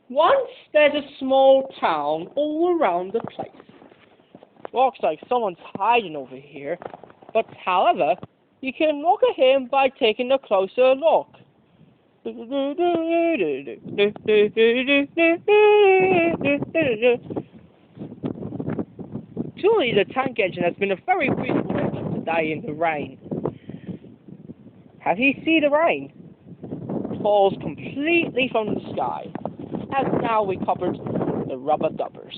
Once there's a small town all around the place. Looks like someone's hiding over here, but however, you can look at him by taking a closer look. Julie the tank engine has been a very beautiful engine today in the rain. Have you seen the rain? It falls completely from the sky. And now we covered the Rubberdubbers.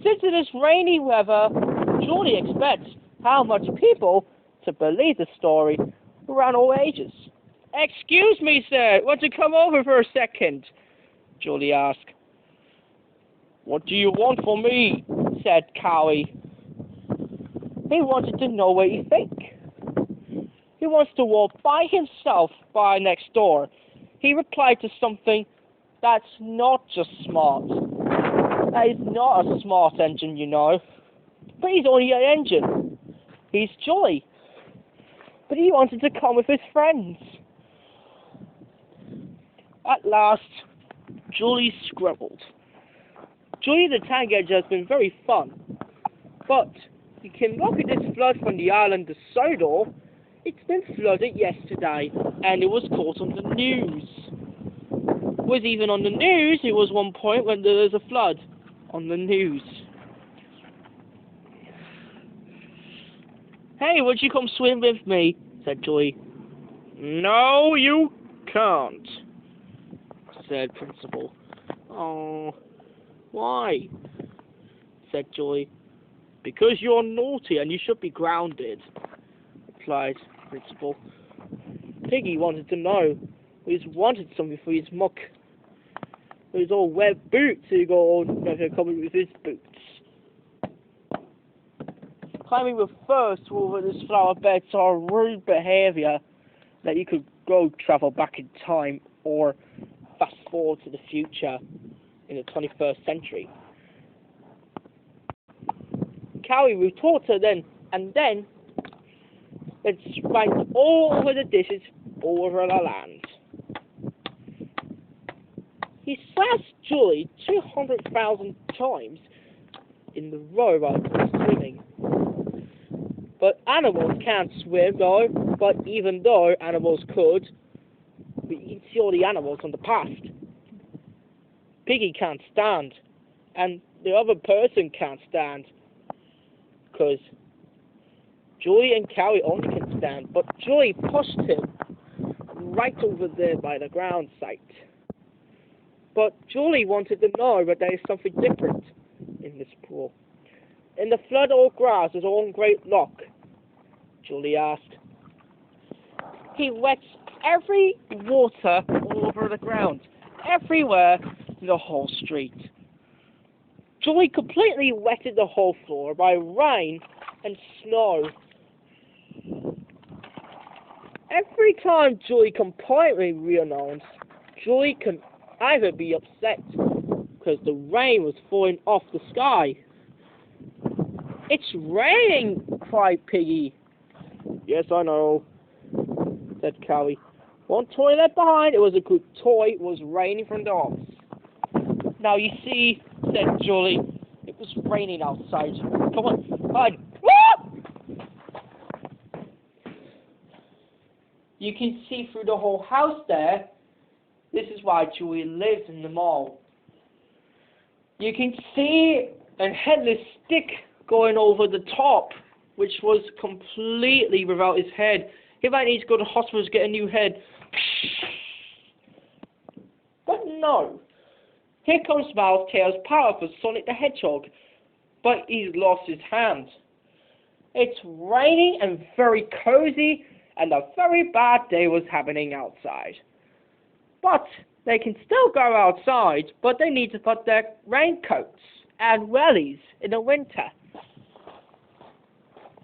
Since it is rainy weather, Julie expects how much people to believe the story around all ages. Excuse me, sir, want to come over for a second? Julie asked. What do you want from me? Said Cowie. He wanted to know what you think. He wants to walk by himself by next door. He replied to something that's not just smart. That is not a smart engine, you know. But he's only an engine. He's Julie. But he wanted to come with his friends. At last, Julie scribbled. Julie the tank engine has been very fun. But you can look at this flood from the island of Sodor. It's been flooded yesterday, and it was caught on the news. It was even on the news. It was one point when there was a flood on the news. Hey, would you come swim with me? Said Joy. No, you can't, said Principal. Oh, why? Said Joy. Because you're naughty and you should be grounded, replied Principal. Piggy wanted to know. He wanted something for his muck. His old web boots, he got all covered with his boots. Climbing with first over this flower bed saw rude behaviour that you could go travel back in time or fast forward to the future in the 21st century. Cowie retorted then, and then it spanked all over the dishes all over the land. He slashed Julie 200,000 times in the row while he was swimming. But animals can't swim though, but even though animals could, you can see all the animals on the past. Piggy can't stand, and the other person can't stand, because Julie and Cowie only can stand, but Julie pushed him right over there by the ground site. But Julie wanted to know that there is something different in this pool. In the flood or grass is all great lock, Julie asked. He wets every water all over the ground, everywhere in the whole street. Julie completely wetted the whole floor by rain and snow. Every time Julie completely reannounced, Julie can either be upset because the rain was falling off the sky. It's raining, cried Piggy. Yes, I know, said Cowie. One toy left behind, it was a good toy, it was raining from the office. Now you see, said Julie, it was raining outside. Come on, hide. You can see through the whole house there. This is why Julie lives in the mall. You can see a headless stick going over the top, which was completely without his head. He might need to go to the hospital to get a new head. But no. Here comes Miles Tails' power for Sonic the Hedgehog, but he's lost his hand. It's raining and very cozy, and a very bad day was happening outside. But They can still go outside, but they need to put their raincoats and wellies in the winter.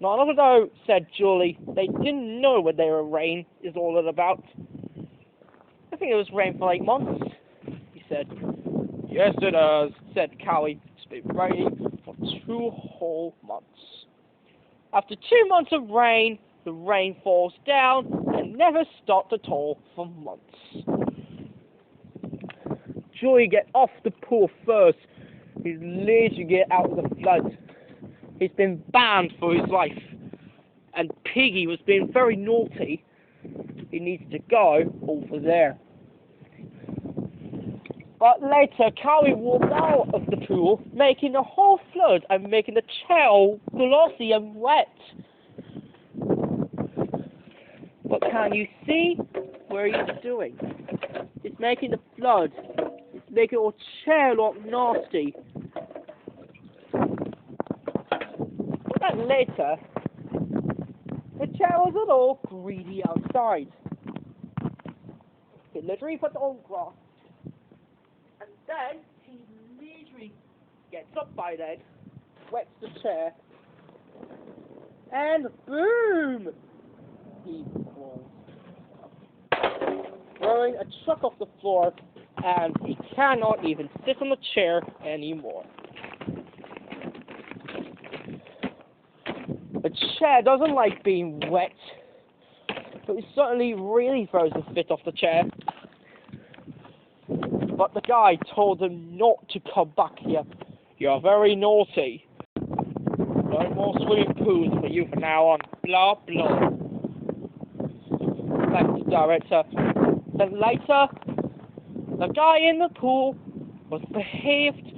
Not although, said Julie, they didn't know what their rain is all about. I think it was rain for 8 months, he said. Yes, it has, said Cowie. It's been raining for 2 whole months. After 2 months of rain, the rain falls down and never stopped at all for months. Joey get off the pool first. He's late to get out of the flood. He's been banned for his life. And Piggy was being very naughty. He needs to go over there. But later, Cowie walked out of the pool, making the whole flood and making the chair all glossy and wet. But can you see what he's doing? He's making the flood. He's making our chair look nasty. But then later, the chair was a little greedy outside. He literally put on grass. And then he literally gets up by then, wets the chair, and boom! He falls, throwing a truck off the floor, and he cannot even sit on the chair anymore. The chair doesn't like being wet, but he certainly really throws a fit off the chair. But the guy told him not to come back here. You're very naughty. No more swimming pools for you from now on. Blah, blah. Thanks, director. Then later, the guy in the pool was behaved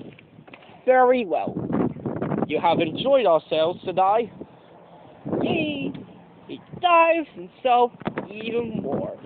very well. You have enjoyed ourselves today. Yay! He dives himself even more.